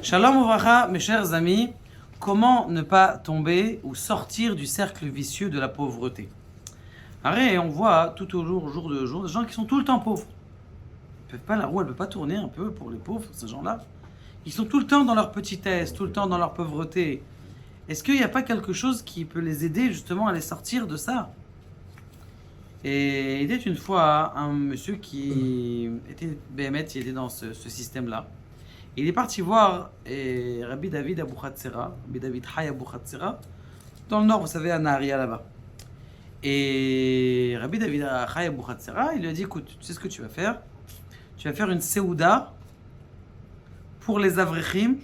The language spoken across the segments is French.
Shalom Uvracha, mes chers amis, comment ne pas tomber ou sortir du cercle vicieux de la pauvreté? Arrête, on voit tout au jour de jour, des gens qui sont tout le temps pauvres. La roue, elle ne peut pas tourner un peu pour les pauvres, ces gens-là. Ils sont tout le temps dans leur petitesse, tout le temps dans leur pauvreté. Est-ce qu'il n'y a pas quelque chose qui peut les aider justement à les sortir de ça? Et il était une fois un monsieur qui était BMT, il était dans ce système-là. Il est parti voir Rabbi David Abou Khatsera, Rabbi David Hay Abou Khatsera, dans le nord, vous savez, à Naharia là-bas. Et Rabbi David Hay Abou Khatsera, il lui a dit, écoute, tu sais ce que tu vas faire? Tu vas faire une séouda pour les avrechim,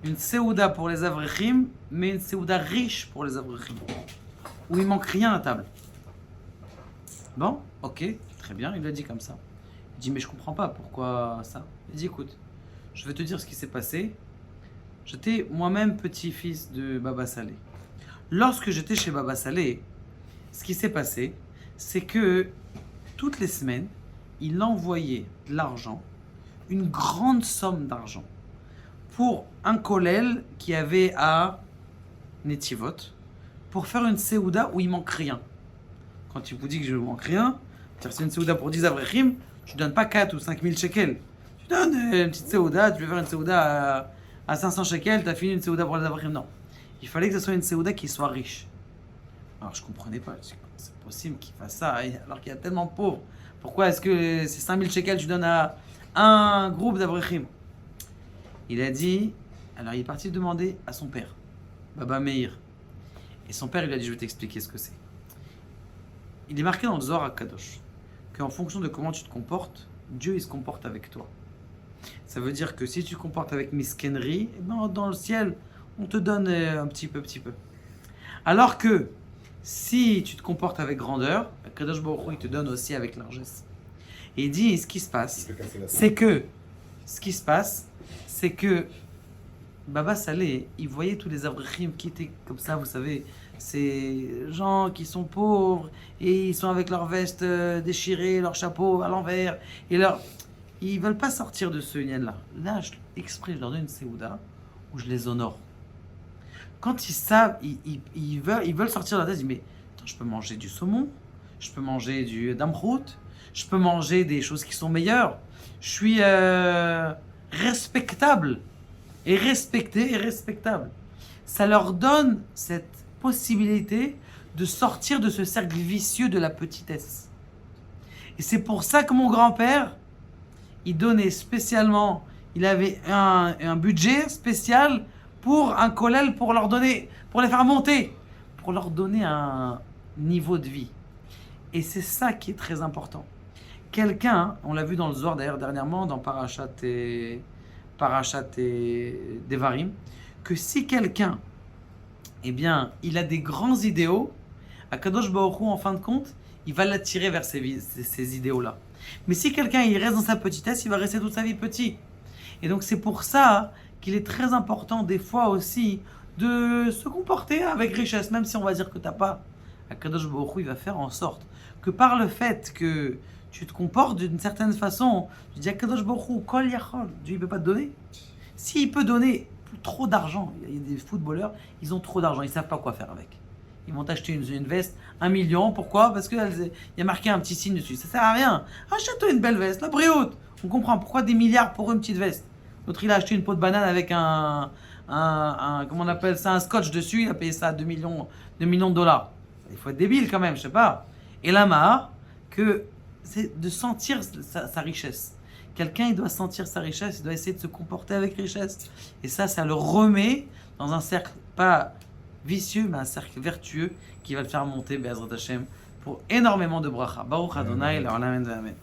une séouda pour les avrechim, mais une séouda riche pour les avrechim, où il manque rien à la table. Bon, ok, très bien, il l'a dit comme ça. Il dit, mais je comprends pas, pourquoi ça? Il dit, écoute, je vais te dire ce qui s'est passé. J'étais moi-même petit-fils de Baba Saleh. Lorsque j'étais chez Baba Saleh, ce qui s'est passé, c'est que toutes les semaines, il envoyait de l'argent, une grande somme d'argent, pour un kollel qui avait à Netivot, pour faire une séouda où il manque rien. Quand il vous dit que je ne manque rien, c'est une séouda pour 10 avrechim, je ne donne pas 4 ou 5 000 shekels. Tu donnes une petite séouda, tu veux faire une séouda à 500 shekels, tu as fini une séouda pour les avrechim. Non. Il fallait que ce soit une séouda qui soit riche. Alors je ne comprenais pas. C'est possible qu'il fasse ça alors qu'il y a tellement de pauvres. Pourquoi est-ce que ces 5 000 shekels, tu donnes à un groupe d'avrechim? Il a dit, alors il est parti demander à son père, Baba Meir. Et son père, il lui a dit, je vais t'expliquer ce que c'est. Il est marqué dans le Zohar HaKadosh qu'en fonction de comment tu te comportes, Dieu il se comporte avec toi. Ça veut dire que si tu te comportes avec miskennerie, eh ben, dans le ciel, on te donne un petit peu. Alors que si tu te comportes avec grandeur, HaKadosh Baruch Hu, il te donne aussi avec largesse. Et il dit, ce qui se passe, c'est que Baba Saleh, il voyait tous les avrechim qui étaient comme ça, vous savez, ces gens qui sont pauvres et ils sont avec leurs vestes déchirées, leur chapeau à l'envers, et ils veulent pas sortir de ce lien-là. Là, exprès, je leur donne une séouda où je les honore. Quand ils savent, ils veulent sortir de la tête, ils disent, mais attends, je peux manger du saumon, je peux manger du damrout, je peux manger des choses qui sont meilleures, je suis respectable, et respecté et respectable. Ça leur donne cette possibilité de sortir de ce cercle vicieux de la petitesse. Et c'est pour ça que mon grand-père, il donnait spécialement, il avait un budget spécial pour un kollel, pour leur donner, pour les faire monter, pour leur donner un niveau de vie. Et c'est ça qui est très important. Quelqu'un, on l'a vu dans le Zohar d'ailleurs dernièrement, dans Parashat et Devarim, que si quelqu'un, eh bien, il a des grands idéaux, HaKadosh Baruch Hu, en fin de compte, il va l'attirer vers ces idéaux-là. Mais si quelqu'un il reste dans sa petitesse, il va rester toute sa vie petit. Et donc c'est pour ça qu'il est très important des fois aussi de se comporter avec richesse, même si on va dire que t'as pas. HaKadosh Baruch Hu, il va faire en sorte que par le fait que tu te comportes d'une certaine façon, tu dis HaKadosh Baruch Hu, Kol Yachol, Dieu il peut pas te donner. S'il peut donner trop d'argent, il y a des footballeurs, ils ont trop d'argent, ils savent pas quoi faire avec. Ils vont acheter une veste, 1 million, pourquoi? Parce qu'il y a marqué un petit signe dessus, ça sert à rien. Achète-toi une belle veste, la Bréhaute. On comprend pourquoi des milliards pour une petite veste. L'autre il a acheté une peau de banane avec comment on appelle ça, un scotch dessus, il a payé ça à 2 millions de dollars. Il faut être débile quand même, je sais pas. Et là, que c'est de sentir sa richesse. Quelqu'un, il doit sentir sa richesse, il doit essayer de se comporter avec richesse. Et ça le remet dans un cercle, pas vicieux, mais un cercle vertueux qui va le faire monter, Be'ezrat Hashem, pour énormément de bracha. Baruch Adonai, l'Olam, Amen.